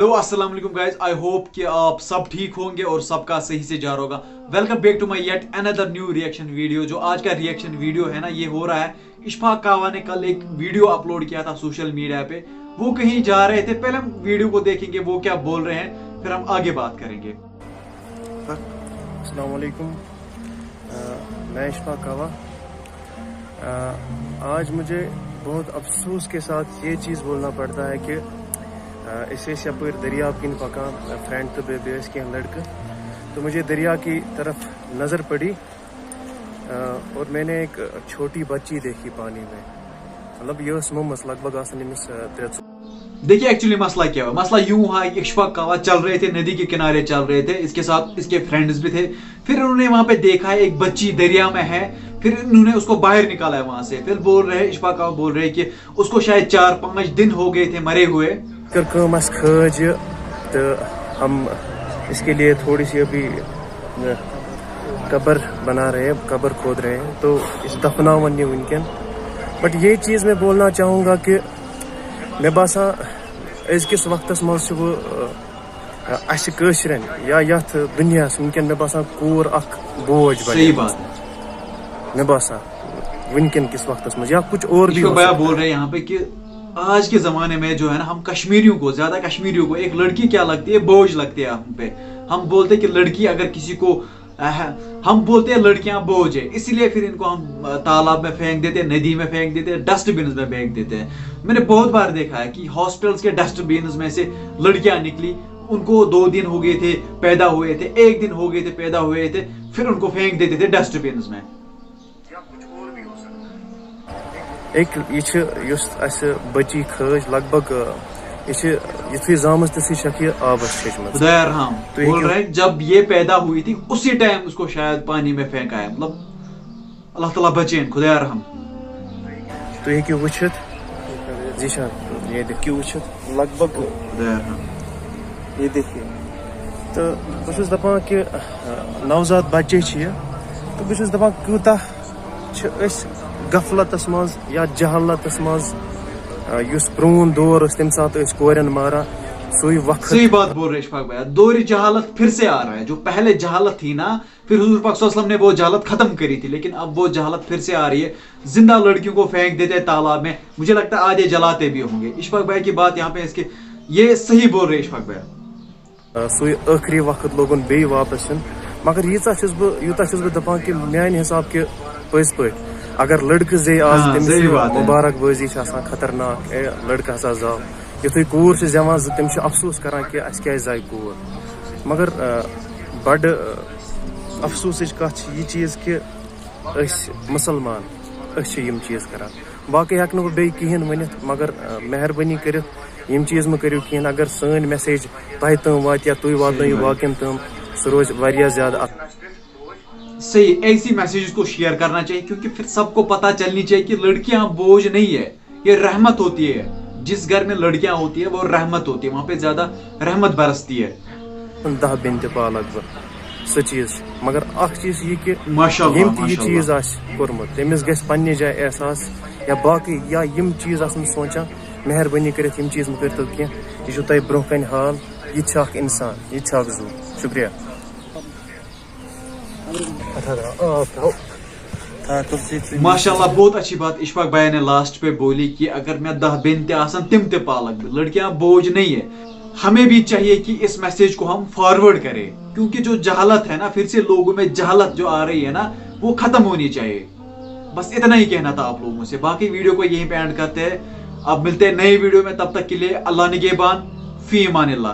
Hello अस्सलाम वालेकुम guys, I hope कि आप सब ठीक होंगे और सबका सही से जा रहा होगा। Welcome back to my yet another new reaction video. जो आज का रिएक्शन वीडियो है ना, ये हो रहा है इशफाक कावा ने कल एक वीडियो अपलोड किया था सोशल मीडिया पे। वो कहीं जा रहे थे, पहले हम वीडियो को देखेंगे वो क्या बोल रहे हैं, फिर हम आगे बात करेंगे। अस्सलाम वालेकुम, मैं इशफाक कावा। आज मुझे बहुत अफसोस के साथ ये चीज़ बोलना पड़ता है कि इसे यपर दरिया किन पका फ्रेंड तो बेस के लड़के, तो मुझे दरिया की तरफ नज़र पड़ी और मैंने एक छोटी बच्ची देखी पानी में। मतलब ये मोमस लगभग आसनिस 300। देखिए एक्चुअली मसला क्या हुआ। मसला यूं हुआ, इशफाक कावा चल रहे थे, नदी के किनारे चल रहे थे, इसके साथ इसके फ्रेंड्स भी थे। फिर उन्होंने वहां पे देखा है एक बच्ची दरिया में है, फिर उन्होंने उसको बाहर निकाला है वहां से। फिर बोल रहे इशफाक कावा बोल रहे कि उसको शायद 4-5 दिन हो गए थे मरे हुए। खज तो हम इसके लिए थोड़ी सी अभी कब्र बना रहे हैं, कब्र खोद रहे हैं, तो इस दफनावन ये उनकन। बट ये चीज़ मैं बोलना चाहूँगा कि मैं बासा अजकिस वक्तस मज वो अशरन या यथ दुनिया वनकन मैं बासा कूर अख बोझ सही बात मैं बासा वनकन किस वक्तस मज या कुछ और भी बोल रहे हैं यहाँ पे कि आज के जमाने में जो है ना, हम कश्मीरियों को ज्यादा कश्मीरियों को एक लड़की क्या लगती है, बोझ लगती है हम पे। हम बोलते हैं कि लड़की अगर किसी को हम बोलते हैं लड़कियां बोझ है, इसीलिए फिर इनको हम तालाब में फेंक देते हैं, नदी में फेंक देते हैं, डस्टबिन में फेंक देते हैं। मैंने बहुत बार देखा है कि हॉस्पिटल्स के डस्टबिन में से लड़कियां निकली, उनको 2 दिन हो गए थे पैदा हुए थे, 1 दिन हो गए थे पैदा हुए थे, फिर उनको फेंक देते थे डस्टबिन में। एक ये बची खज लगभग ये जाम तो आबस तो बोल रहे जब ये पैदा हुई थी उसी टाइम उसको शायद पानी में फेंका है। मतलब अल्लाह ताला बचें, खुदा रहम। तो ये वुचित जीशान ये देखिए वुचित लगभग ये देखिए। तो बहुत दपान कि नवजात बच्चे तो बहुत दपान कूता गफलतस मज या जहालतस मज प्रून दौर तम सात कोरन मारा सोई वक्त। सही बात बोल रहे इशफाक भाई, दौर जहालत फिर से आ रहा है। जो पहले जहालत थी ना, फिर हुजूर पाक सल्लल्लाहु अलैहि वसल्लम ने वो जहालत खत्म करी थी, लेकिन अब वो जहालत फिर से आ रही है। जिंदा लड़कियों को फेंक देते हैं तालाब में, मुझे लगता है आधे जलाते भी होंगे। इशफाक भाई की बात यहाँ पे इसके ये सही बोल रहे इशफाक भाई। सोई आखिरी वक्त लोगन बे वापस मगर यूता दपान कि मान हिसाब के पज पे अगर लड़के जे आज मुबारक बाजी खतरनाक लड़का हसा जाव, युथु कूर जवान तम अफसोस करान कि अस क्या जाए कूर। मगर बड़ अफसोस कत यह चीज़ कि मुसलमान यम चीज़ करान। बाकी हेक नो बे कहें वनित, मगर मेहरबानी कर यम चीज़ मह करो कहें। अगर सन मैसेज तह तम वात या तुम वात बाकिन तम, सह रोज वारिया ज्यादा सही। ऐसी मैसेज को शेयर करना चाहिए, क्योंकि फिर सबको पता चलनी चाहिए कि लड़कियां बोझ नहीं है, ये रहमत होती है। जिस घर में लड़कियां होती है वो रहमत होती है, वहां पे ज्यादा रहमत बरसती है। 10 बिन पा लगभग सह चीज। मगर अख चीज ये कि माशाअल्लाह यह चीज कोर्मुत तमिस गस पन्ने जाए एहसास या बाकी या यम चीज सोचा मेहरबानी कर यम चीज मह कर कह। यह तुम ब्रोह कन हाल, यह इंसान, यह जू। शुक्रिया। माशाल्लाह बहुत अच्छी बात इशफाक भाई ने लास्ट पे बोली कि अगर मैं 10 बिन तिम ते पालक, लड़कियां बोझ नहीं है। हमें भी चाहिए कि इस मैसेज को हम फॉरवर्ड करें, क्योंकि जो जहालत है ना, फिर से लोगों में जहालत जो आ रही है ना, वो खत्म होनी चाहिए। बस इतना ही कहना था आप लोगों से। बाकी वीडियो को यहीं पे एंड करते हैं। अब मिलते हैं नई वीडियो में, तब तक के लिए अल्लाह निगहबान, फी अमानिल्लाह।